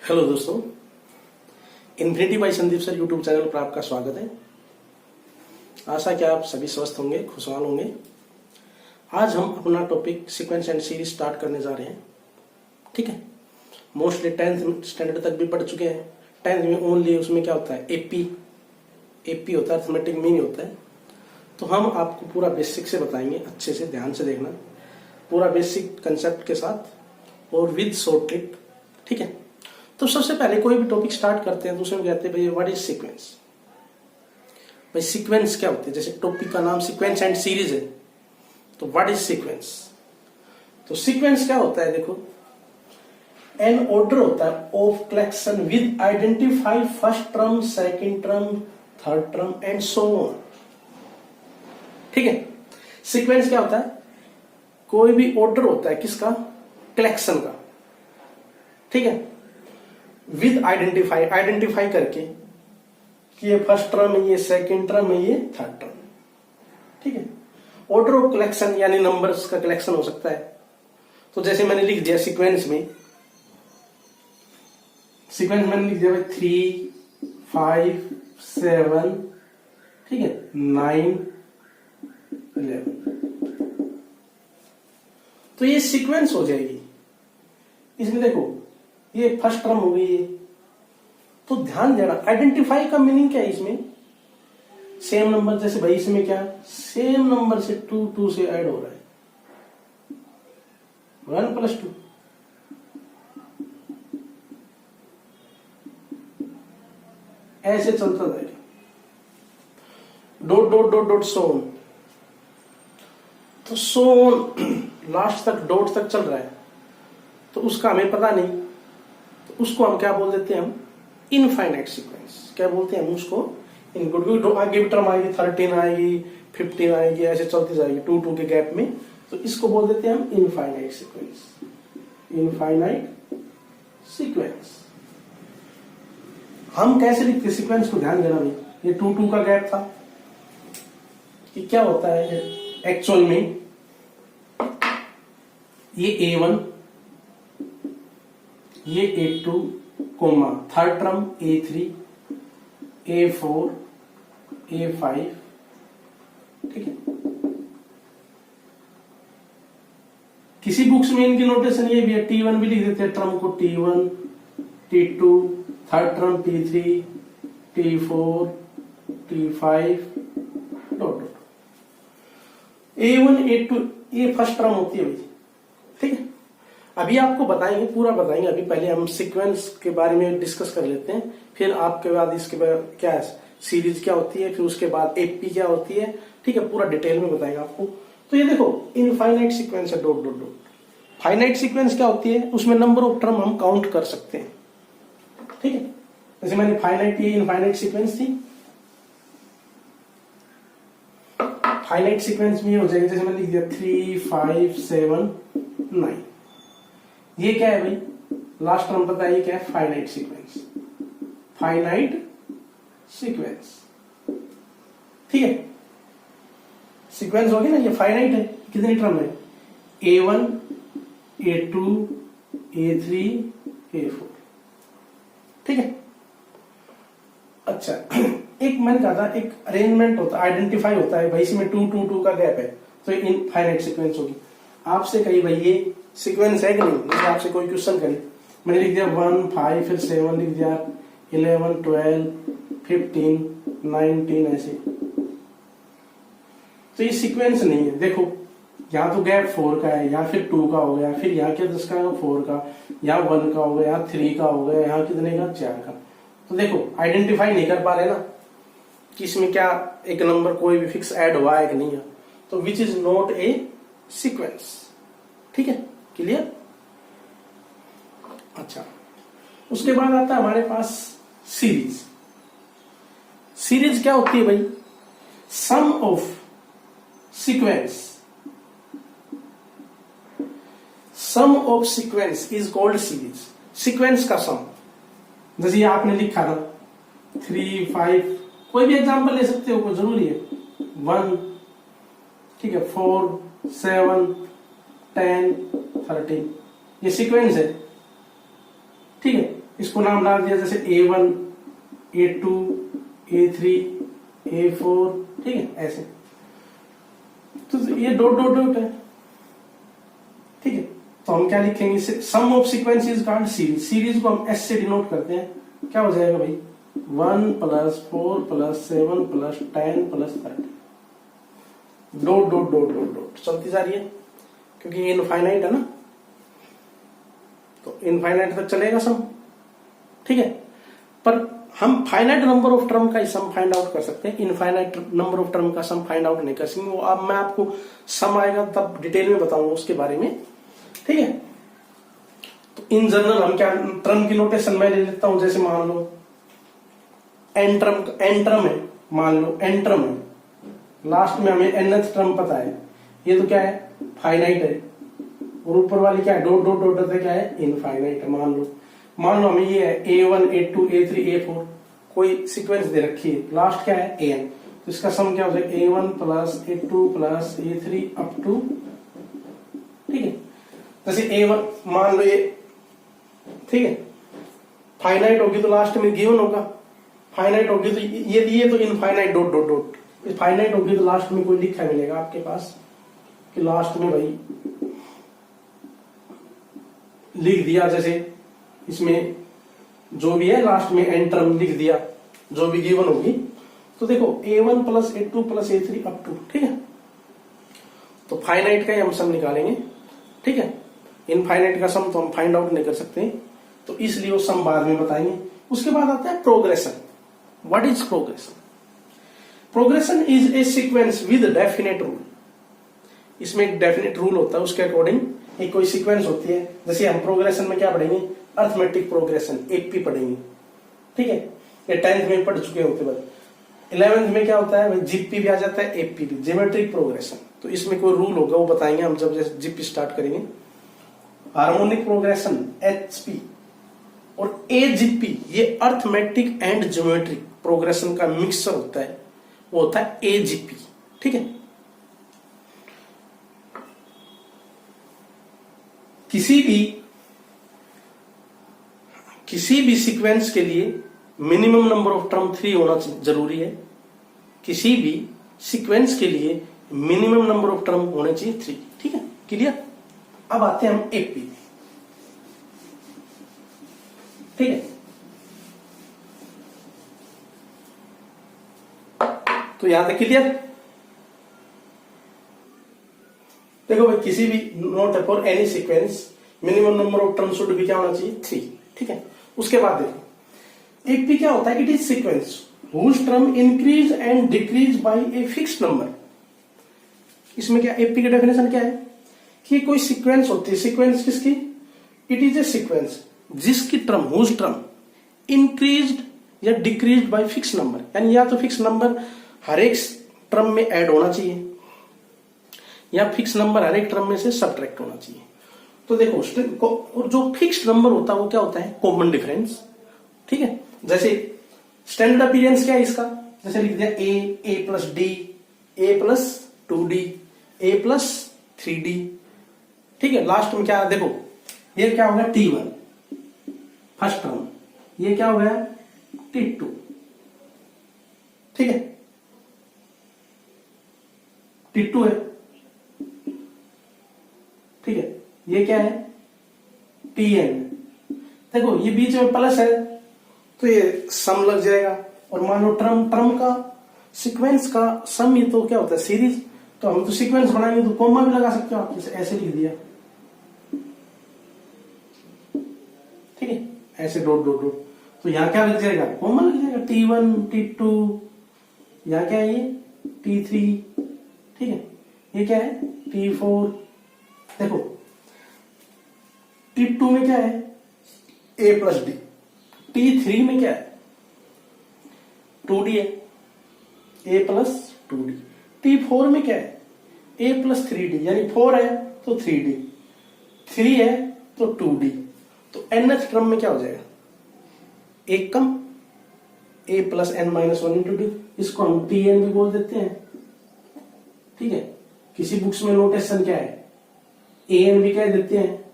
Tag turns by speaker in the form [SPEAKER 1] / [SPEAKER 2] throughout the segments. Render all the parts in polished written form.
[SPEAKER 1] Hello दोस्तों, infinity by Sandeep sir YouTube channel पर आपका स्वागत है। आशा कि आप सभी स्वस्थ होंगे, खुशहाल होंगे। आज हम अपना topic sequence and series start करने जा रहे हैं। ठीक है, मोस्टली 10th स्टैंडर्ड तक भी पढ़ चुके हैं। 10th में ओनली उसमें क्या होता है, एपी होता है, अरिथमेटिक मीन होता है। तो हम आपको पूरा बेसिक से बताएंगे, अच्छे से ध्यान से देखना, पूरा बेसिक कंसेप्ट के साथ और विद शॉर्ट ट्रिक। ठीक है, तो सबसे पहले कोई भी टॉपिक स्टार्ट करते हैं तो उसमें कहते हैं भाई व्हाट इज सीक्वेंस। भाई सीक्वेंस क्या होती है? जैसे टॉपिक का नाम सीक्वेंस एंड सीरीज है, तो व्हाट इज सीक्वेंस? तो सीक्वेंस क्या होता है? देखो, एन ऑर्डर होता है of collection with identify first term, second term, third term and so on. ठीक है, सीक्वेंस क्या होता है? कोई भी ऑर्डर होता है किसका? कलेक्शन का। ठीक है, विद आइडेंटिफाई करके कि ये फर्स्ट टर्म है, ये सेकंड टर्म है, ये थर्ड टर्म। ठीक है, ऑर्डर ऑफ कलेक्शन यानी नंबर्स का कलेक्शन हो सकता है। तो जैसे मैंने लिख दिया सीक्वेंस में मैंने लिख दिया 3, 5, 7, ठीक है, 9, 11। तो ये सीक्वेंस हो जाएगी। इसमें देखो, ये फर्स्ट टर्म हो गई। तो ध्यान देना, आइडेंटिफाई का मीनिंग क्या है इसमें? सेम नंबर, जैसे भाई इसमें क्या सेम नंबर से 2 से ऐड हो रहा है, 1 + 2। ऐसे चलता जाएगा, डॉट डॉट डॉट डॉट सोन। तो सोन लास्ट तक डॉट तक चल रहा है, तो उसका हमें पता नहीं, तो उसको हम क्या बोल देते हैं? हम इनफाइनाइट सीक्वेंस। क्या बोलते हैं हम उसको? क्योंकि आगे भी टर्म आएगी, 13 आएगी, 15 आएगी, ऐसे चलती जाएगी 2 के गैप में। तो इसको बोल देते हैं हम इनफाइनाइट सीक्वेंस। इनफाइनाइट सीक्वेंस हम कैसे लिखते सीक्वेंस को? ध्यान देना भाई, ये 2 का गैप था कि क्या होता है एक्चुअल में? ये A1, ये A2, third term A3, A4, A5। ठीक है, किसी बुक्स में इनकी नोटेशन ये भी है, T1 भी लिख देते हैं टर्म को, T1, T2, third term T3, T4, T5 dot dot. A1, A2 ये फर्स्ट टर्म होती है भाई। ठीक है, अभी आपको बताएंगे, पूरा बताएंगे। अभी पहले हम सीक्वेंस के बारे में डिस्कस कर लेते हैं, फिर आपके बाद इसके बाद क्या है, सीरीज क्या होती है, फिर उसके बाद एपी क्या होती है। ठीक है, पूरा डिटेल में बताएंगे आपको। तो ये देखो, इनफाइनाइट सीक्वेंस है, dot dot dot. Finite sequence क्या होती है? उसमें नंबर ऑफ टर्म हम काउंट कर सकते हैं। ठीक है, जैसे मैंने फाइनाइट, ये इनफाइनाइट सीक्वेंस थी। फाइनाइट सीक्वेंस में ये हो जाएगा, जैसे मैंने लिख दिया 3, 5, 7, 9। ये क्या है भाई? लास्ट टर्म पता है, ये क्या है? Finite sequence. Finite sequence. ठीक है, सीक्वेंस होगी ना, ये फाइनाइट है। कितनी टर्म है? A1, A2, A3, A4। ठीक है, अच्छा एक मैंने कहा था, एक अरेंजमेंट होता है, आइडेंटिफाई होता है भाई, इसमें 2 का गैप है, तो इन फाइनाइट सीक्वेंस होगी। आपसे कही भाई ये सीक्वेंस है कि नहीं, जैसे आपसे कोई क्वेश्चन करे, मैंने लिख दिया 1, 5, फिर 7 लिख दिया, 11, 12, 15, 19 ऐसे, तो ये सीक्वेंस नहीं है। देखो, यहाँ तो गैप 4 का है, यहाँ फिर 2 का हो गया, फिर यहाँ क्या 10 का 4 का, यहाँ 1 का हो गया, यहाँ 3 का हो गया, यहाँ कितने का 4 का। तो देखो, आइडेंटिफाई नहीं कर पा रहे ना कि इसमें क्या एक नंबर कोई भी फिक्स ऐड हुआ है कि नहीं है, तो which is not a sequence. ठीक है, क्लियर? अच्छा, उसके बाद आता है हमारे पास सीरीज। सीरीज क्या होती है भाई? Sum of sequence. Sum of sequence is called series. Sequence का सम, जैसे ये आपने लिखा था 3, 5, कोई भी एग्जांपल ले सकते हो, कोई जरूरी है 1, ठीक है, 4, 7, 10, 13, ये सीक्वेंस है। ठीक है, इसको नाम डाल दिया जैसे A1, A2, A3, A4, ठीक है, ऐसे। तो ये डॉट डॉट डॉट है, ठीक है। तो हम क्या लिखेंगे, sum of sequence is called series. Series को हम एस से डिनोट करते हैं, क्या हो जाएगा भाई, 1 + 4 + 7 + 10 + 30, dot dot dot dot dot चलती जा रही है, क्योंकि ये इनफाइनाइट है ना, तो इनफाइनाइट तक चलेगा सम, ठीक है। पर हम फाइनाइट नंबर ऑफ टर्म का ही सम फाइंड आउट कर सकते हैं, इनफाइनाइट नंबर ऑफ टर्म का सम फाइंड आउट नहीं कर सकते। वो अब मैं आपको सम आएगा तब डिटेल में बताऊंगा उसके बारे में, ठीक है। तो इन जनरल हम क्या टर्म की नोटेशन मैं ले लेता हूं, जैसे मान लो एन टर्म है, मान लो एन टर्म है, लास्ट में हमें nth टर्म पता है, ये तो क्या है, फाइनाइट है, और ऊपर वाली क्या है, डॉट डॉट डॉट है, क्या है, इनफाइनाइट है। मान लो हमें ये है A1, A2, A3, A4 कोई सीक्वेंस दे रखी है, लास्ट क्या है An, तो इसका सम क्या हो जाएगा, A1 + A2 + A3 up to, ठीक है। जैसे A1 मान लो ये, ठीक है, फाइनाइट होगी तो लास्ट में गिवन होगा, फाइनाइट होगी तो ये तो infinite dot dot dot, finite होगी तो लास्ट में कोई लिखा मिलेगा आपके पास कि लास्ट में भाई लिख दिया, जैसे इसमें जो भी है लास्ट में एन टर्म लिख दिया, जो भी गिवन होगी। तो देखो A1 + A2 + A3 up to, ठीक है। तो फाइनाइट का ही हम सम निकालेंगे, ठीक है। इनफाइनाइट का सम तो हम फाइंड आउट नहीं कर सकते, तो इसलिए वो सम बाद में बताएंगे। उसके बाद आता है progression. What is progression? Progression is a sequence with definite rule. इसमें एक डेफिनेट रूल होता है, उसके अकॉर्डिंग एक कोई सीक्वेंस होती है। जैसे हम प्रोग्रेशन में क्या पढ़ेंगे, अर्थमेटिक प्रोग्रेशन एपी पढ़ेंगे, ठीक है, ये 10th में पढ़ चुके होते हैं। 11th में क्या होता है, जीपी भी आ जाता है, एपी भी, ज्योमेट्रिक प्रोग्रेशन। तो इसमें कोई रूल होगा, वो बताएंगे हम जब जैसे जीपी स्टार्ट करेंगे। हार्मोनिक प्रोग्रेशन एचपी और एजीपी, ये अर्थमेटिक एंड ज्योमेट्रिक प्रोग्रेशन का मिक्सचर होता है, वो होता है एजीपी, ठीक है। किसी भी सीक्वेंस के लिए मिनिमम नंबर ऑफ टर्म 3 होना जरूरी है। किसी भी सीक्वेंस के लिए मिनिमम नंबर ऑफ टर्म होने चाहिए 3, ठीक है, क्लियर। अब आते हैं हम एपी, ठीक है। तो यहां तक क्लियर। देखो भाई, किसी भी note for any sequence minimum number of term should भी क्या होना चाहिए, 3, ठीक है। उसके बाद देखो एपी क्या होता है, it is sequence whose term increase and decrease by a fixed number. इसमें क्या एपी की डेफिनेशन क्या है कि कोई सीक्वेंस होती है, सीक्वेंस किसकी, इट इज ए सीक्वेंस जिसकी टर्म, हुज टर्म इंक्रीज्ड या डिक्रीज्ड बाय फिक्स नंबर, यानी या तो फिक्स नंबर हर एक टर्म में ऐड होना चाहिए या फिक्स नंबर हर एक टर्म में से सबट्रैक्ट होना चाहिए। तो देखो, और जो फिक्स्ड नंबर होता है वो क्या होता है, कॉमन डिफरेंस, ठीक है। जैसे स्टैंडर्ड अपीयरेंस क्या है इसका, जैसे लिख दिया a + d, a + 2d, a + 3d, ठीक है। लास्ट में क्या है, देखो ये क्या हो गया t1 फर्स्ट टर्म, ये क्या हो गया t2, ठीक है, t2 है, ठीक है। ये क्या है tn, देखो ये बीच में प्लस है तो ये सम लग जाएगा। और मान लो टर्म का सीक्वेंस का सम ही तो क्या होता है, सीरीज। तो हम तो सीक्वेंस बनाएंगे तो कॉमा भी लगा सकते हो आप, ऐसे लिख दिया, ठीक है, ऐसे डॉट डॉट डॉट। तो यहां क्या लग जाएगा, कॉमा लग जाएगा, t1 t2, यहां क्या है ये t3, ठीक है, ये क्या है t4। देखो t2 में क्या है a + d, t3 में क्या है 2d है, a + 2d, t4 में क्या है a + 3d, यानी 4 है तो 3d, 3 है तो 2d। तो nth क्रम में क्या हो जाएगा, एक कम, a + n-1 × d, इसको हम tn भी बोल देते हैं, ठीक है। किसी बुक्स में नोटेशन क्या है, an भी कह देते हैं,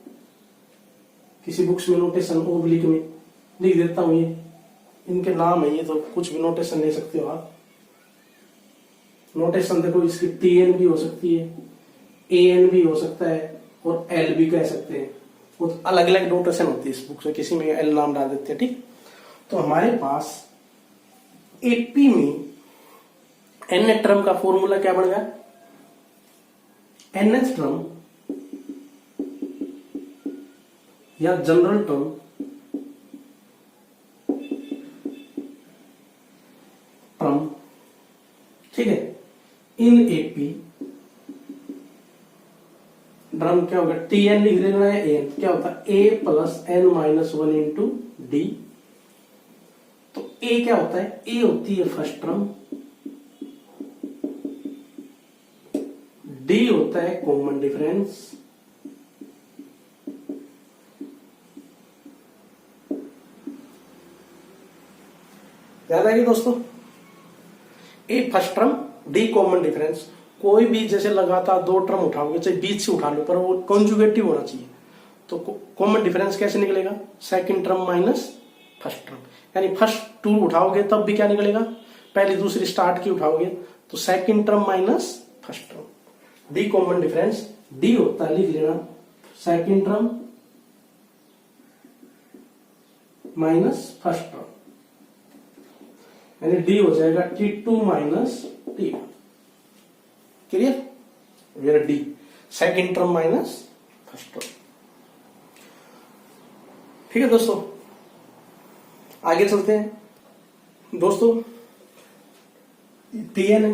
[SPEAKER 1] किसी बुक्स में नोटेशन ओब्लिक में, लिख देता हूं, ये इनके नाम है, ये तो कुछ भी नोटेशन ले सकते हो आप। नोटेशन देखो, इसकी TN भी हो सकती है, AN भी हो सकता है और L भी कह सकते हैं। वो तो अलग अलग नोटेशन होती है इस बुक से, किसी में L नाम डाल देते हैं, ठीक। तो हमारे पास AP में NH टर्म का फॉर्मूला क्या बन गया? NH टर्म या जनरल टर्म ठीक है, इन AP ड्रम क्या होगा? TN लिख देना है, AN क्या होता है? A plus N minus 1 into D। तो A क्या होता है? A होती है फर्स्ट टर्म, D होता है कॉमन डिफरेंस, याद आएगी दोस्तों? A first term, D common difference. कोई भी जैसे लगातार दो टर्म उठाओगे, चाहे बीच से उठा लो, पर वो कॉन्जुगेटिव होना चाहिए। तो कॉमन डिफरेंस कैसे निकलेगा? सेकंड टर्म माइनस फर्स्ट टर्म, यानी फर्स्ट टू उठाओगे तब भी क्या निकलेगा? पहली दूसरी स्टार्ट की उठाओगे तो second term minus first term. D common difference, d होता है, लिख लेना, सेकंड टर्म माइनस फर्स्ट टर्म, यानी डी हो जाएगा T2 minus T1। Clear? Where d second term minus first term. ठीक है दोस्तों, आगे चलते हैं। दोस्तों TN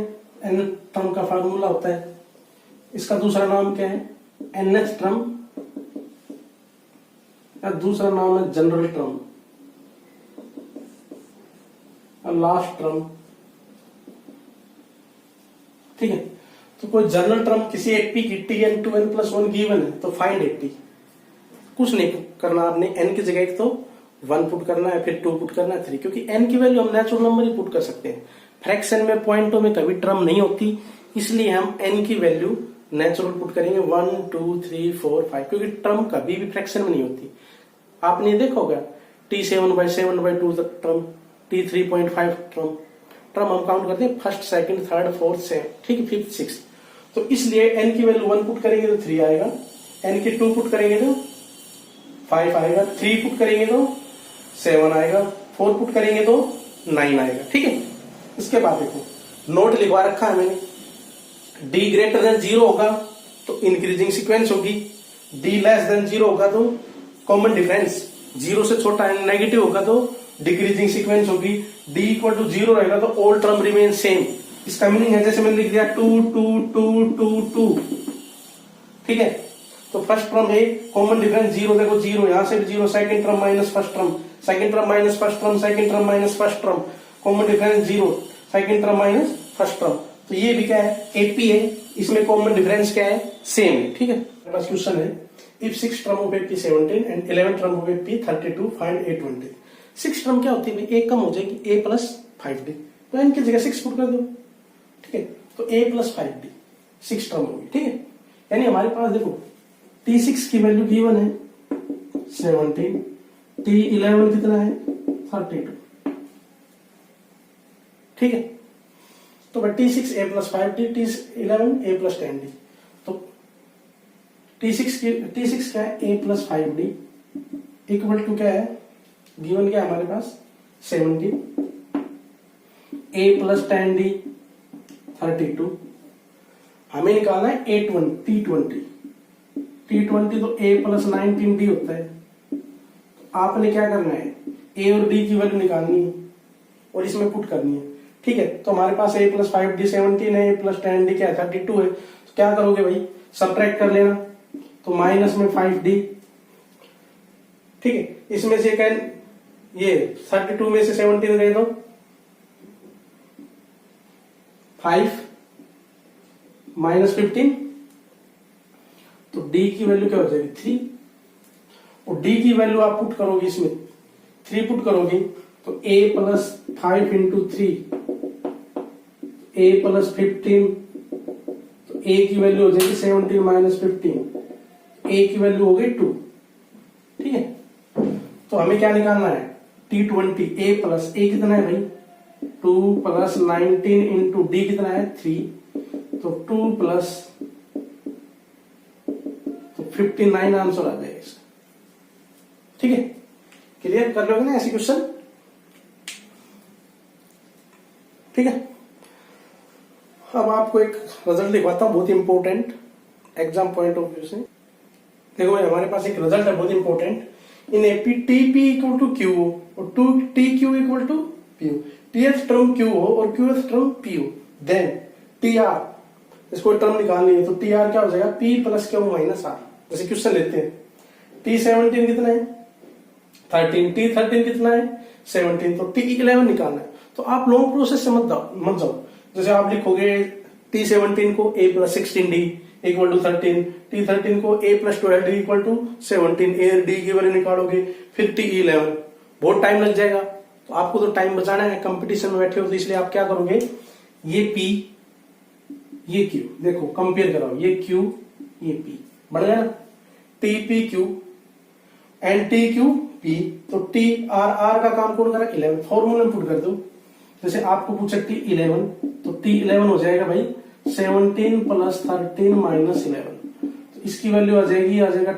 [SPEAKER 1] N टर्म का फार्मूला होता है, इसका दूसरा नाम क्या है? NH टर्म, या दूसरा नाम है जनरल टर्म, और लास्ट टर्म। ठीक है, तो कोई जनरल टर्म किसी AP की TN2N+1 गिवन है तो फाइंड AP। कुछ नहीं करना आपने, N की जगह एक तो 1 पुट करना है, फिर 2 पुट करना है, 3, क्योंकि N की वैल्यू हम नेचुरल नंबर ही पुट कर सकते हैं। फ्रैक्शन में, पॉइंटों में कभी टर्म नहीं होती, इसलिए हम N की वैल्यू नेचुरल पुट करेंगे 1 2 3 4 5, क्योंकि टर्म कभी भी फ्रैक्शन में नहीं होती। आपने देखा होगा T7/7/2 तक टर्म, T3.5 टर्म हम काउंट करते हैं first, second, third, fourth, seven, ठीक है, फिफ्थ, सिक्स। तो इसलिए N की वैल्यू 1 पुट करेंगे तो 3 आएगा, N की 2 पुट करेंगे तो 5 आएगा, 3 पुट करेंगे तो 7 आएगा, 4 पुट करेंगे तो 9 आएगा। ठीक है, इसके बाद देखो नोट लिखवा रखा है मैंने, D ग्रेटर देन 0 होगा तो इंक्रीजिंग सीक्वेंस होगी, D लेस देन 0 होगा तो कॉमन डिफरेंस, 0 से छोटा नेगेटिव होगा तो डिक्रीजिंग सीक्वेंस होगी, D इक्वल टू 0 रहेगा तो ऑल टर्म रिमेन सेम। इसका मीनिंग है, जैसे मैंने लिख दिया 2 2 2 2 2। ठीक है, तो फर्स्ट टर्म है, कॉमन डिफरेंस 0, देखो 0, यहां से भी 0, second term minus first term, second term minus first term, second term minus first term, common difference 0, second term minus first term. तो ये भी क्या है? AP है, इसमें कॉमन डिफरेंस क्या है? सेम है। ठीक है, मेरे पास क्वेश्चन है, if 6 term of AP 17 and 11 term of AP 32, find A20। 6 term क्या होती है? एक कम हो जाएगी, A प्लस 5D, तो N की जगह 6 पुट कर दो। ठीक है, तो A प्लस 5D 6 टर्म होगी। ठीक है, यानी हमारे पास देखो T6 की वैल्यू गिवन है 17, T11 कितना है? 32। ठीक है, तो T6 A plus 5D, T11 A plus 10D। तो T6 क्या है? A plus 5D equal to क्या है? गिवन क्या है हमारे पास? 17, A प्लस 10D 32। हमें निकालना है T20। T20 तो A प्लस 19D होता है। तो आपने क्या करना है? A और D की वैल्यू निकालनी है और इसमें पुट करनी है। ठीक है, तो हमारे पास A प्लस 5D 17 है, A प्लस 10D क्या है? 32 है। तो क्या करोगे भाई? सब्ट्रैक्ट कर लेना, तो माइनस में 5D। ठीक है, इसमें से ये 32 में से 17 गए तो 5 माइनस 15, तो D की वैल्यू क्या हो जाएगी? 3। और D की वैल्यू आप पुट करोगे, इसमें 3 पुट करोगे तो A plus 5 into 3, A plus 15, तो A की वैल्यू हो जाएगी 17 माइनस 15, A की वैल्यू हो गई 2। ठीक है, तो हमें क्या निकालना है? T20 A प्लस ए कितना है भाई 2 प्लस 19 इंटू डी कितना है 3 तो 2 प्लस तो 59 आंसर आ जाएगा इसका। ठीक है, क्लियर कर लोगे ना ऐसी क्वेश्चन। ठीक है, अब आपको एक रिजल्ट दिखवाता हूं बहुत important exam point of view से। देखो भाई हमारे पास एक रिजल्ट है बहुत important. In AP t p equal to q हो और to t q equal to p हो, टी एस टर्म क्यू हो और क्यू एस टर्म पी हो, देन टी आर, इसको टर्म निकालनी है तो टी आर क्या हो जाएगा p plus q minus r. जैसे क्वेश्चन लेते हैं टी 17 कितना है 13, टी 13 कितना है 17, तो टी 11 निकालना है। तो आप लॉन्ग प्रोसेस से मत जाओ। जैसे आप लिखोगे टी 17 को A plus 16 D equal to 13, T 13 को A plus 12 D equal to 17, A D की वैल्यू निकालोगे, फिर टी 11, बहुत टाइम लग जाएगा। तो आपको तो टाइम बचाना है, कंपटीशन में बैठे हो तो इसलिए आप क्या करोगे, ये पी ये क्यू, देखो कंपेयर कराओ, ये क्यू ये पी बढ़ गया ना, T P Q and T Q P, तो टी आर, आर का काम कौन करा 11, फॉर्मूला में पुट कर दो। जैसे आपको पूछा टी 11 तो टी 11 हो जाएगा भाई 17 प्लस 13 माइनस 11, तो इसकी वैल्यू आ जाएगा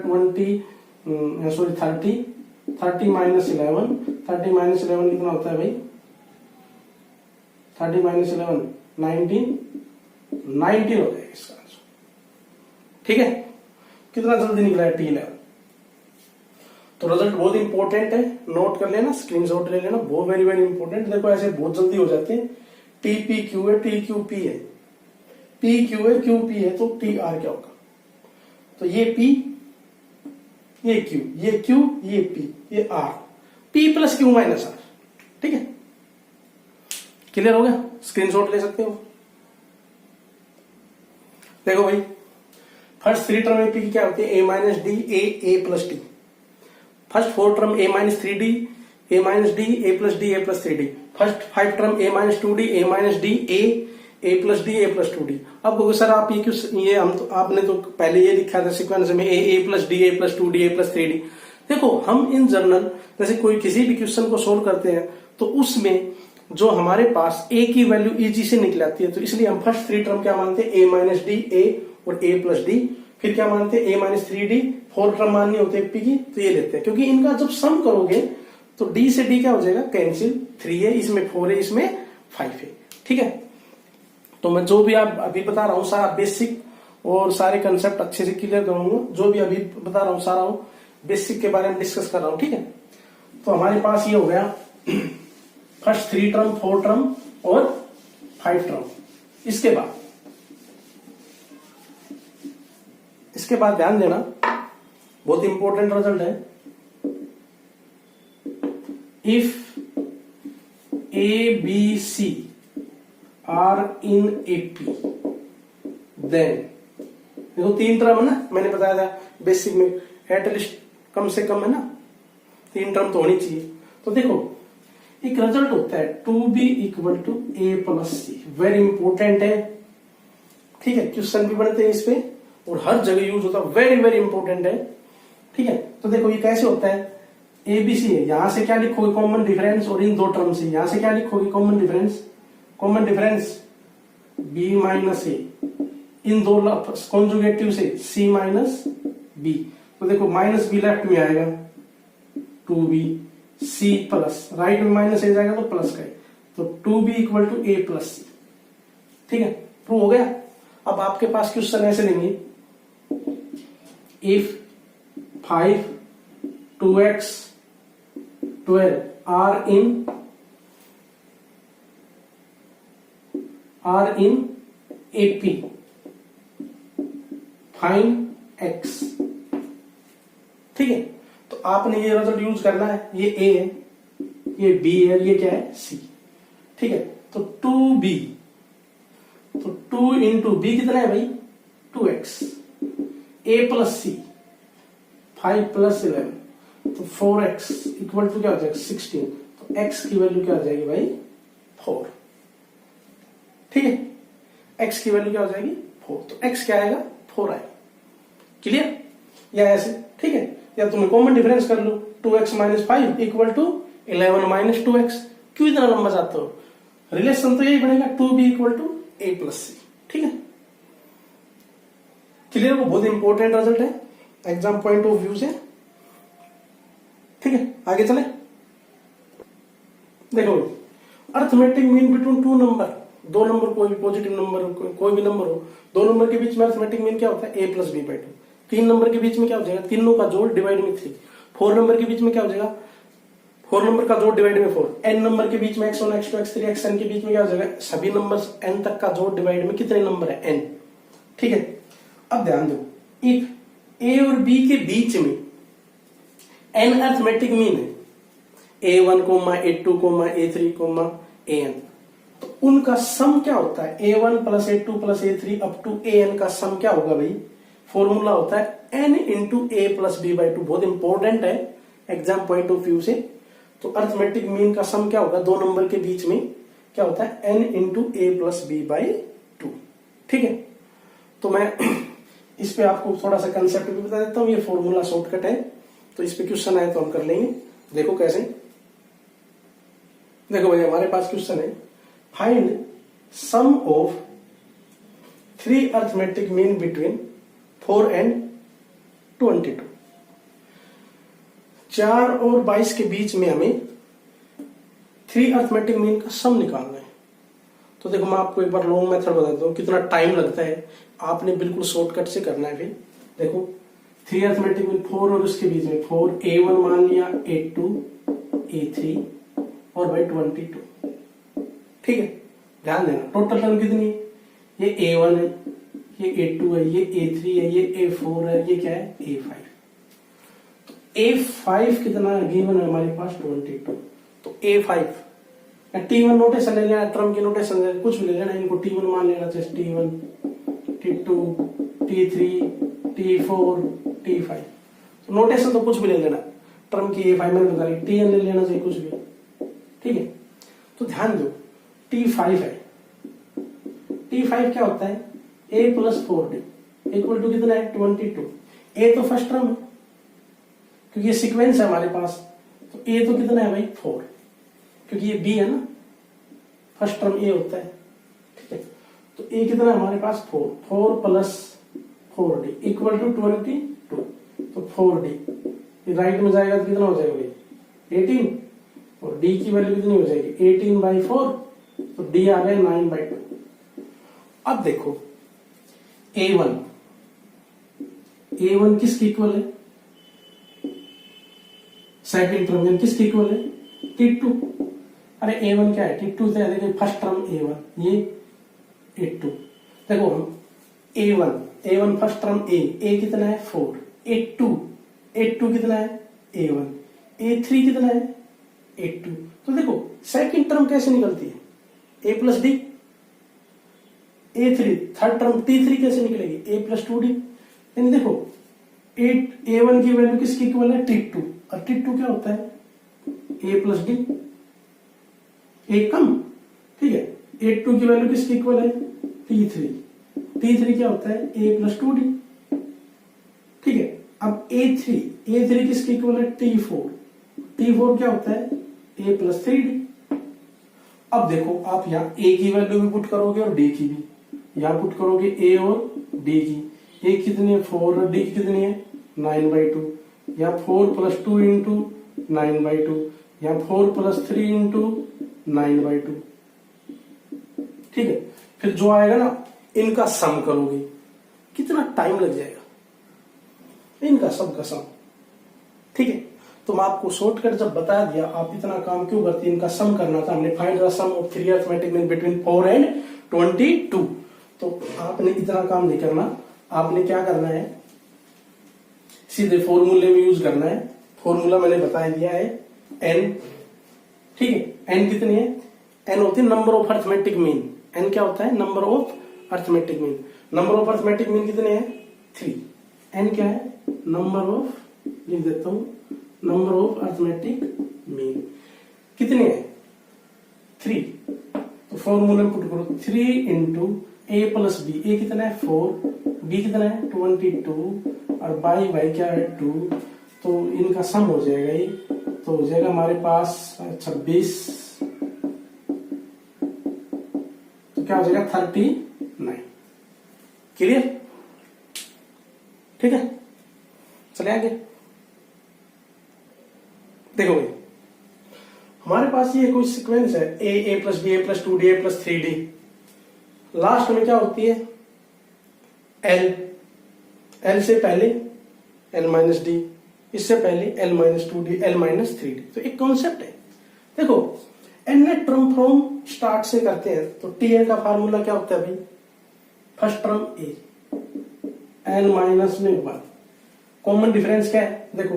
[SPEAKER 1] 30 माइनस 11, 30 माइनस 11 कितना होता है भाई 30 माइनस 11 19 हो जाएगा इसका आंसर। ठीक है, कितना जल्दी निकला है टी 11। तो रिजल्ट बहुत इंपॉर्टेंट है, नोट कर लेना, स्क्रीनशॉट ले लेना, बहुत वेरी वेरी इंपॉर्टेंट। देखो ऐसे बहुत जल्दी हो जाते हैं। टी पी क्यू है, टी क्यू पी है, पी क्यू है, क्यू पी है, तो टी आर क्या होगा, तो ये पी ये क्यू ये क्यू ये पी ये r, p plus q minus r. ठीक है, क्लियर हो गया, स्क्रीनशॉट ले सकते हो। देखो भाई फर्स्ट 3 टर्म एपी की क्या होती है, A minus D A plus D, first 4 term A minus 3 D A minus D A plus D A plus 3 D, first 5 term A minus 2 D A minus D A plus D A plus 2 D. अब क्योंकि sir आप ये क्यों, ये हम तो आपने तो पहले ये लिखा था सीक्वेंस में A plus D A plus 2 D A plus 3 D. देखो हम इन जनरल जैसे कोई किसी भी क्वेश्चन को सोल्व करते हैं तो उसमें जो हमारे पास ए की वैल्यू इजी से निकल आती है, तो इसलिए हम फर्स्ट 3 टर्म क्या मानते हैं, ए माइनस डी ए और ए प्लस डी, फिर क्या मानते हैं ए माइनस 3 डी, 4 टर्म माननी होती है पी की, तो ये लेते हैं। क्योंकि इनका जब सम करोगे तो डी से डी क्या हो जाएगा कैंसिल, 3 है इसमें 4 है इसमें 5 है। ठीक है, तो मैं जो भी आप अभी बता रहा हूं सारा बेसिक और सारे कंसेप्ट अच्छे से क्लियर करूंगा। जो भी अभी बता रहा हूं सारा बेसिक के बारे में डिस्कस कर रहा हूं। ठीक है, तो हमारे पास ये हो गया फर्स्ट 3 टर्म 4 टर्म और 5 टर्म। इसके बाद ध्यान देना, बहुत इंपॉर्टेंट रिजल्ट है। If a b c are in AP then, देखो 3 टर्म है ना, मैंने बताया था बेसिक में एटलीस्ट कम से कम है ना 3 टर्म तो होनी चाहिए। तो देखो एक रिजल्ट होता है 2b equal to A plus c, very important है। ठीक है, क्वेश्चन भी बनते हैं इस पे और हर जगह यूज होता है, वेरी वेरी इंपॉर्टेंट है। ठीक है, तो देखो ये कैसे होता है, ए बी सी है, यहां से क्या लिखोगे कॉमन डिफरेंस, और इन 2 टर्म से यहां से क्या लिखोगे कॉमन डिफरेंस, बी माइनस ए, इन 2 कॉन्जुगेटिव से सी माइनस बी, तो देखो माइनस बी लेफ्ट में आएगा 2b, सी प्लस राइट में माइनस ए जाएगा तो प्लस का, तो 2b equal to A plus C. ठीक है, प्रूव हो गया। अब आपके पास क्वेश्चन ऐसे लेंगे, if 5 2x 12 are in AP find x। ठीक है, तो आपने ये रिजल्ट यूज करना है, ये a है ये b है ये क्या है c। ठीक है, तो 2b, तो 2 इंटू बी कितना है भाई 2x, a plus C 5 plus 11, तो 4x इक्वल टू क्या हो जाएगा 16, तो x की वैल्यू क्या हो जाएगी भाई 4। ठीक है, x की वैल्यू क्या हो जाएगी 4, तो x क्या आएगा 4 आएगा। क्लियर, या ऐसे। ठीक है, या तुम्हें कॉमन डिफरेंस कर लो, 2x minus 5 equal to 11 minus 2x। क्यों इतना लंबा जाते हो? रिलेशन तो यही बनेगा 2b equal to a plus C. ठीक है, क्लियर? वो बहुत इंपॉर्टेंट रिजल्ट है एग्जाम पॉइंट ऑफ व्यू से। ठीक है, आगे चले। देखो, arithmetic mean between two number, दो नंबर, कोई भी पॉजिटिव नंबर, कोई भी नंबर हो, दो नंबर के बीच में अर्थमेटिक मीन क्या होता है? a plus b by two. तीन नंबर के बीच में क्या हो जाएगा? तीनों का जोड़ डिवाइड में 3। 4 नंबर के बीच में क्या हो जाएगा? 4 नंबर का जोड़ डिवाइड में 4। n नंबर के बीच में x1 x2 x3 xn के बीच में क्या हो जाएगा? सभी नंबर n तक का जोड़ डिवाइड में कितने नंबर है? n। ठीक है, अब ध्यान दो, इफ a और b के बीच में n अर्थमेटिक मीन है, a1, a2, a3, an, तो उनका सम क्या होता है? a1 plus a2 plus a3 up to an का सम क्या होगा भाई? फॉर्मूला होता है n into a plus b by two. बहुत इंपॉर्टेंट है एग्जाम पॉइंट ऑफ व्यू से। तो अर्थमेटिक मीन का सम क्या होगा? दो नंबर के बीच में क्या होता है? n into a plus b by two. ठीक है, तो मैं इस पे आपको थोड़ा सा कंसेप्ट भी बता देता हूं। ये फॉर्मूला शॉर्टकट है, तो इस पे क्वेश्चन आए तो हम कर लेंगे। देखो कैसे। देखो भाई, हमारे पास क्वेश्चन है, find sum of 3 arithmetic mean between 4 and 22। 4 और 22 के बीच में हमें 3 अर्थमेटिक मीन का सम निकालना है। तो देखो, मैं आपको एक बार लॉन्ग मेथड बताता हूँ, कितना टाइम लगता है। आपने बिल्कुल शॉर्टकट से करना है। फिर देखो, 3 अर्थमेटिक मीन 4 और उसके बीच में 4, a1 मान लिया, a2, a3 और भाई 22। ठीक है, ध्यान देना टोटल टर्म कितनी है? ये a1 है, ये a2 है, ये a3 है, ये a4 है, ये क्या है? a5। तो a5 कितना गिवन है हमारे पास? 22। तो a5 t1 नोटेशन ले लेना, टर्म की नोटेशन ले, कुछ भी ले लेना, इनको t1 मान लेना, जैसे t1, t2, t3, t4, t5। तो नोटेशन तो कुछ भी ले लेना, टर्म की a5 मैंने बता रही, tn ले लेना चाहिए कुछ भी। ठीक है, तो ध्यान दो, t5 है। t5 क्या होता है? a plus 4d equal to कितना है? 22। a तो फर्स्ट टर्म है, क्योंकि ये सीक्वेंस है हमारे पास। तो a तो कितना है भाई? 4, क्योंकि ये b है ना, फर्स्ट टर्म a होता है। ठीक है, तो a कितना है हमारे पास? 4। 4 प्लस 4d इक्वल टू 22। तो 4d राइट में जाएगा तो कितना हो जाएगा भाई? 18। और d की वैल्यू कितनी हो जाएगी? 18/4। तो d आ गया 9/2। अब देखो, a1 किसकी इक्वल है? सेकंड टर्म किसकी इक्वल है? t2। अरे a1 क्या है? t2 से देखिए, फर्स्ट टर्म a1, ये a2। देखो, हम a1 फर्स्ट टर्म a कितना है? 4। a2 कितना है? a1। a3 कितना है? a2। तो देखो, सेकंड टर्म कैसे निकलती है? a plus D. a3 third term t3 कैसे निकलेगी? a plus 2d। यानी देखो, a1 की वैल्यू किसकी इक्वल है? t2। और t2 क्या होता है? a प्लस डी, एक कम। ठीक है, a2 की वैल्यू किसकी इक्वल है? t3 क्या होता है? a plus 2d। ठीक है, अब a3 किसकी इक्वल है? t4 क्या होता है? a plus 3d। अब देखो, आप यहाँ a की वैल्यू भी पुट करोगे और d की भी, यहाँ पुट करोगे a और d की। a कितनी है? 4 और d कितनी है? 9/2। यहाँ 4 प्लस 2 इंटू 9/2, यहाँ 4 प्लस 3 इंटू 9/2। ठीक है, फिर जो आएगा ना, इनका सम करोगे, कितना टाइम लग जाएगा? इनका सब का सम। ठीक है, तो मैं आपको शॉर्टकट जब बता दिया, आप इतना काम क्यों करते? इनका सम करना था हमने। Find the sum of 3 arithmetic mean between 4 and 22। तो आपने इतना काम नहीं करना, आपने क्या करना है? सीधे फॉर्मूले में यूज करना है। फॉर्मूला मैंने बता दिया है, n। ठीक है, n कितनी है? n होती है number of arithmetic mean. n क्या होता है? Number of arithmetic mean. Number of arithmetic mean कितने हैं? 3। n क्या है? नंबर ऑफ, लिख देता हूं, नंबर ऑफ अर्थमेटिक मीन कितने हैं? 3। तो फॉर्मूला पुट करो, 3 into a plus b. a कितना है? 4। b कितना है? 22। और बाई क्या है? 2। तो इनका सम हो जाएगा ये तो हो जाएगा हमारे पास 26, तो क्या हो जाएगा 39। क्लियर? ठीक है, चले आगे। देखो भाई, हमारे पास ये कोई सीक्वेंस है ए प्लस बी ए प्लस 2d ए प्लस 3d, लास्ट में क्या होती है एल से पहले एल माइनस डी, इससे पहले L minus 2d L minus 3d। तो एक कॉन्सेप्ट है, देखो nth टर्म फ्रॉम स्टार्ट से करते हैं तो टी का फार्मूला क्या होता है भाई, first term A N minus में 1, कॉमन डिफरेंस क्या है, देखो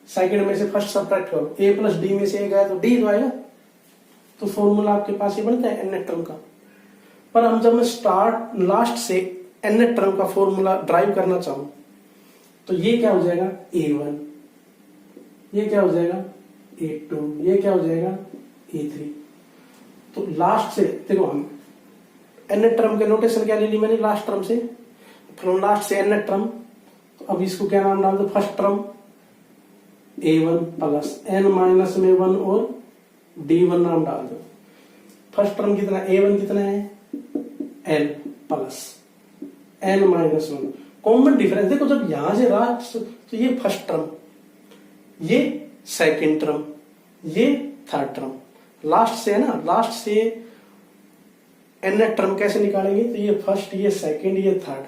[SPEAKER 1] सेकंड में से फर्स्ट सब्ट्रैक्ट करो, ए प्लस डी में से ए गया तो डी तो आएगा, तो फॉर्मूला आपके पास ये बनता है nth टर्म का। पर हम जब मैं स्टार्ट लास्ट से nth टर्म का फॉर्मूला ड्राइव करना चाहूं तो ये क्या हो जाएगा a1, ये क्या हो जाएगा a2, ये क्या हो जाएगा a3। तो लास्ट से देखो हम nth टर्म के नोटेशन क्या ले ली मैंने, लास्ट टर्म से, फ्रॉम लास्ट से nth टर्म, तो अब इसको क्या नाम डाल दो, first term a1 plus n minus में 1 और d1 नाम डाल दो। फर्स्ट टर्म कितना a1 कितना है l plus n minus 1, common difference देखो जब यहां से रहा तो ये फर्स्ट टर्म, ये सेकंड टर्म, ये थर्ड टर्म, लास्ट से है ना, लास्ट से nth टर्म कैसे निकालेंगे, तो ये फर्स्ट, ये सेकंड, ये थर्ड।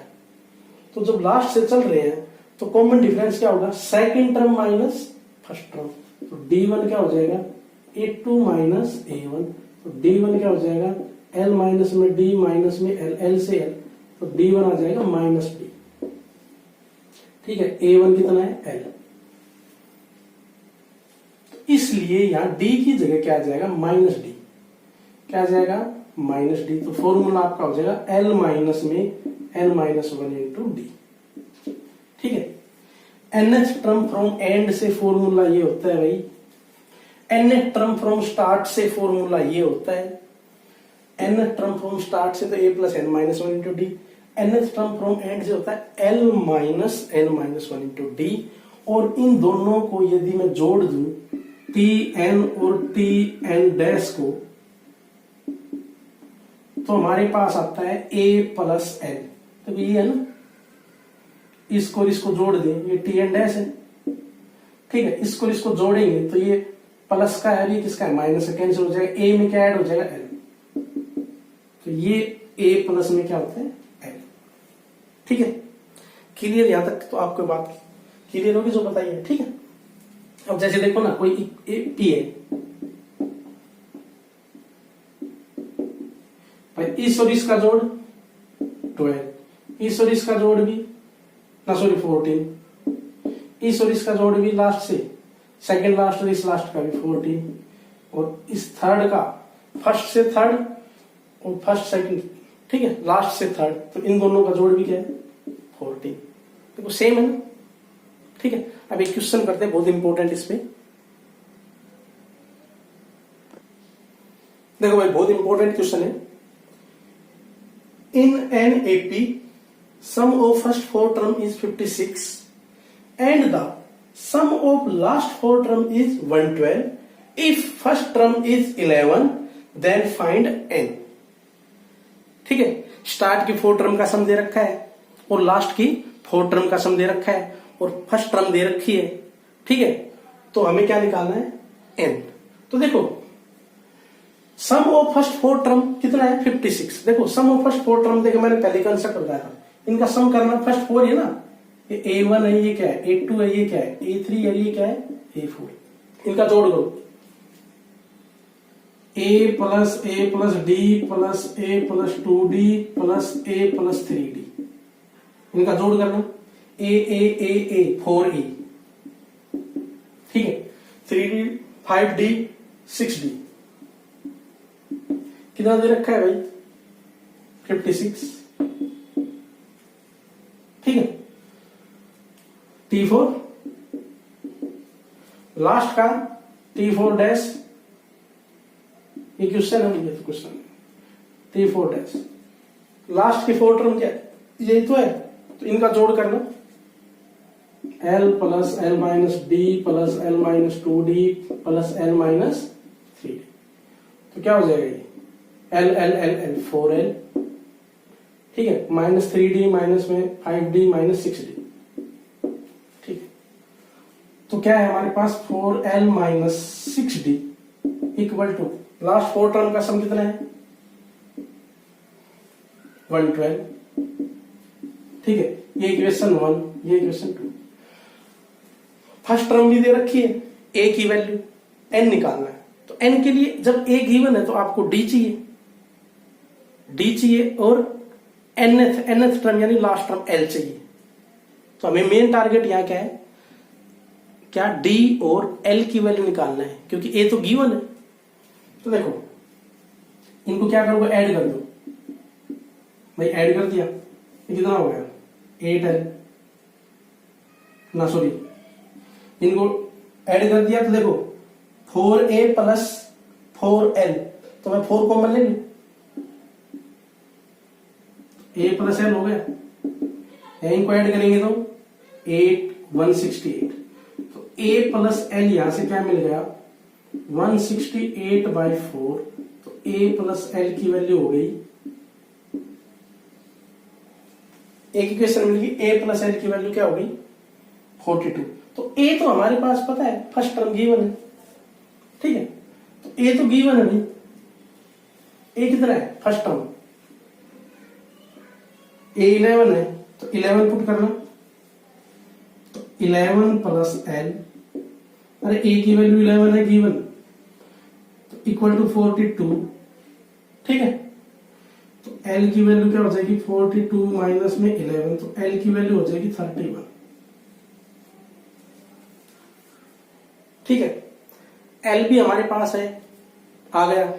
[SPEAKER 1] तो जब लास्ट से चल रहे हैं तो कॉमन डिफरेंस क्या होगा, second term minus first term, तो d1 क्या हो जाएगा a2 माइनस a1, तो d1 क्या हो जाएगा l माइनस में d माइनस में l से l, तो d1 आ जाएगा माइनस d। ठीक है, a1 कितना है l, तो इसलिए यहां d की जगह क्या आ जाएगा माइनस d, क्या आ जाएगा माइनस डी। तो फॉर्मूला आपका हो जाएगा l माइनस में n माइनस 1 इंटू डी। ठीक है, nth टर्म फ्रॉम एंड से फॉर्मूला ये होता है भाई, nth टर्म फ्रॉम स्टार्ट से फॉर्मूला ये होता है, nth टर्म फ्रॉम स्टार्ट से तो a plus n minus 1 into d, nth term from end से होता है l minus n minus 1 into d. और इन दोनों को यदि मैं जोड़ दूं tn और tn डैश को, तो हमारे पास आता है a प्लस एन, तो ये है ना, इसको इसको जोड़ दें, ये tn डैश है। ठीक है, इसको इसको जोड़ेंगे तो ये प्लस का है, ये किसका है माइनस का, कैंसिल हो जाएगा, a में क्या ऐड हो जाएगा l, तो ये a प्लस में क्या होता है l। ठीक है, क्लियर? यहां तक तो आपको बात क्लियर होगी जो बताइए। ठीक है, अब जैसे देखो ना, कोई p है भाई, इस और इसका जोड़ 12, इस और इसका जोड़ भी ना, सॉरी 14, इस और इसका जोड़ भी लास्ट से सेकंड लास्ट और इस लास्ट का भी 14, और इस थर्ड का फर्स्ट से थर्ड और फर्स्ट सेकंड, ठीक है, लास्ट से थर्ड, तो इन दोनों का जोड़ भी क्या है 14। देखो सेम है ना। ठीक है, अब एक क्वेश्चन करते हैं बहुत इंपॉर्टेंट इसमें। देखो भाई बहुत इंपॉर्टेंट क्वेश्चन है। In an AP, sum of first four term is 56 and the sum of last four term is 112. If first term is 11, then find n. ठीक है, स्टार्ट की 4 टर्म का सम दे रखा है और लास्ट की 4 टर्म का सम दे रखा है और फर्स्ट टर्म दे रखी है। ठीक है, तो हमें क्या निकालना है n। तो देखो सम ऑफ फर्स्ट 4 टर्म कितना है 56। देखो सम ऑफ फर्स्ट 4 टर्म देखो मैंने पहले कंसेप्ट बताया था, इनका सम करना फर्स्ट 4 है ना, ये a1 है, ये क्या है a2 है, ये क्या है a3 है, ये क्या है a4, इनका जोड़ करो a plus d plus a plus 2d plus a plus 3d, इनका जोड़ करना a 4a, ठीक है, 3d 5d 6d, कितना दे रखा है भाई 56। ठीक है, T4 लास्ट का T4 डैश, ये क्वेश्चन है, ये तो क्वेश्चन है, T4 डैश लास्ट की 4 टर्म क्या है, यही तो है, तो इनका जोड़ करना L plus L minus D plus L minus 2D plus L minus 3D। तो क्या हो जाएगा ये L L L L 4L, ठीक है, माइनस 3D माइनस में 5D माइनस 6D, ठीक है। तो क्या है हमारे पास 4L minus 6D equal to last 4 term का सम कितना है 112, ठीक है। ये इक्वेशन 1, ये इक्वेशन 2। फर्स्ट टर्म भी दे रखी है, a की वैल्यू n निकालना है। तो n के लिए जब a गिवन है तो आपको d चाहिए और nth टर्म यानी लास्ट टर्म l चाहिए। तो हमें मेन टारगेट यहां क्या है, क्या d और l की वैल्यू निकालना है, क्योंकि a तो गिवन है। तो देखो इनको क्या करोगे, ऐड कर दो भाई, ऐड कर दिया, ये कितना हो गया 8L ना, सॉरी, इनको ऐड कर दिया तो देखो 4A प्लस 4L, तो मैं 4 कॉमन ले लूं, A प्लस L हो गया। इनको ऐड करेंगे तो 8 168, तो A प्लस L यहां से क्या मिल गया 168/4, तो A प्लस L की वैल्यू हो गई, एक इक्वेशन मिल गई, A प्लस L की वैल्यू क्या हो गई 42। तो A तो हमारे पास पता है, फर्स्ट टर्म गिवन है, ठीक है। तो A तो गिवन है भाई, A कितना है फर्स्ट टर्म, A 11 है, तो 11 पुट करना, तो 11 प्लस L, अरे A की वैल्यू 11 है गिवन, तो इक्वल टू 42, ठीक है। तो L की वैल्यू क्या हो जाएगी 42 माइनस में 11, तो L की वैल्यू हो जाएगी 31, ठीक है। L भी हमारे पास है, आ गया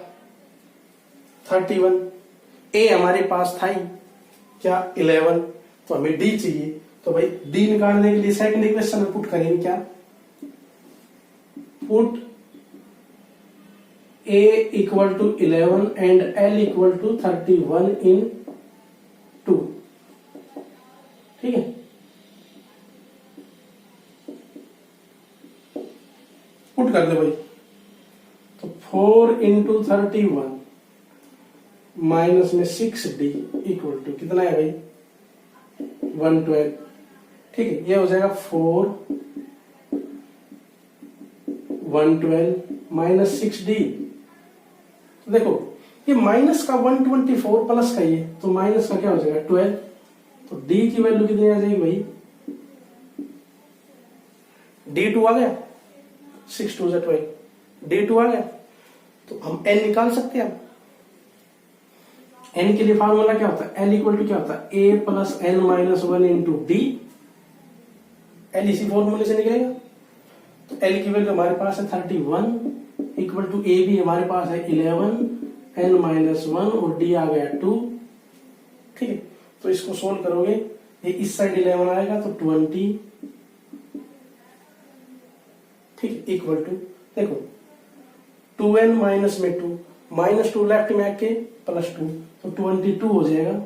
[SPEAKER 1] 31, A हमारे पास था ही क्या 11, तो हमें D चाहिए। तो भाई D निकालने के लिए सेकंड इक्वेशन में पुट करेंगे क्या, put A equal to 11 and L equal to 31 in 2, ठीक है। पुट कर दो भाई, तो 4 इंटू 31 माइनस में 6D इक्वल टू कितना है भाई 112, ठीक है। ये हो जाएगा 4 112 माइनस 6D। तो देखो ये माइनस का 124 प्लस का ये, तो माइनस का क्या हो जाएगा 12, तो D की वैल्यू कितनी आ जाएगी भाई D2 आ गया, 6 2 12, D2 आ गया। तो हम N निकाल सकते हैं। N के लिए फार्मूला क्या होता है, L इक्वल टू क्या होता है A plus N minus 1 into D, L इसी फॉर्मूले से निकलेगा। तो L की वैल्यू हमारे पास है 31 इक्वल टू A भी हमारे पास है 11 N माइनस 1 और D आ गया 2, ठीक है। तो इसको सोल्व करोगे, ये इस साइड 11 आएगा तो 20, ठीक, इक्वल टू देखो 2N माइनस में 2, माइनस 2 लेफ्ट में आके प्लस 2, तो 22 हो जाएगा,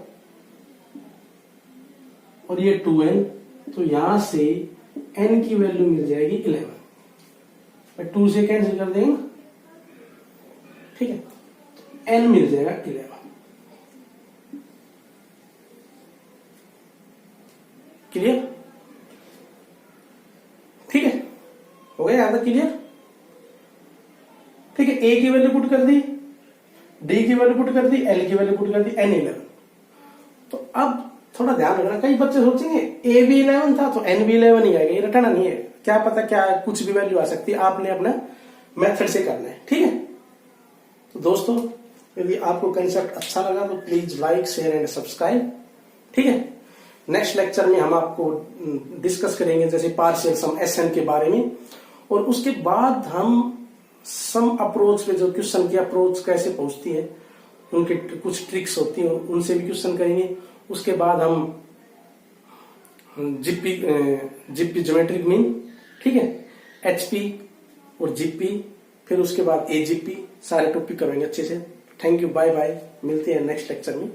[SPEAKER 1] और ये 2N, तो यहां से N की वैल्यू मिल जाएगी 11, 2 से कैंसिल कर देंगे, ठीक है। N मिल जाएगा 11, क्लियर, ठीक है, हो गया यहां तक क्लियर, ठीक है। A की वैल्यू पुट कर दी, D की वैल्यू पुट कर दी, L की वैल्यू पुट कर दी, N 11। तो अब थोड़ा ध्यान रखना, कई बच्चे सोचेंगे A भी 11 था तो N भी 11 ही आएगा, ये रटना नहीं है, क्या पता क्या कुछ भी वैल्यू आ सकती है, आपने अपना मेथड से करना है, ठीक है। तो दोस्तों यदि आपको कंसेप्ट अच्छा लगा तो please like share and subscribe, ठीक है। नेक्स्ट लेक्चर में हम आपको डिस्कस करेंगे जैसे पार्शियल सम SN के बारे में, और उसके बाद हम सम अप्रोच पे जो क्वेश्चन की अप्रोच कैसे पहुंचती है, उनके कुछ ट्रिक्स होती हैं, उनसे भी क्वेश्चन करेंगे। उसके बाद हम जीपी ज्योमेट्रिक मीन, ठीक है, HP और GP, फिर उसके बाद AGP, सारे टॉपिक करेंगे अच्छे से। थैंक यू, बाय बाय, मिलते हैं नेक्स्ट लेक्चर में।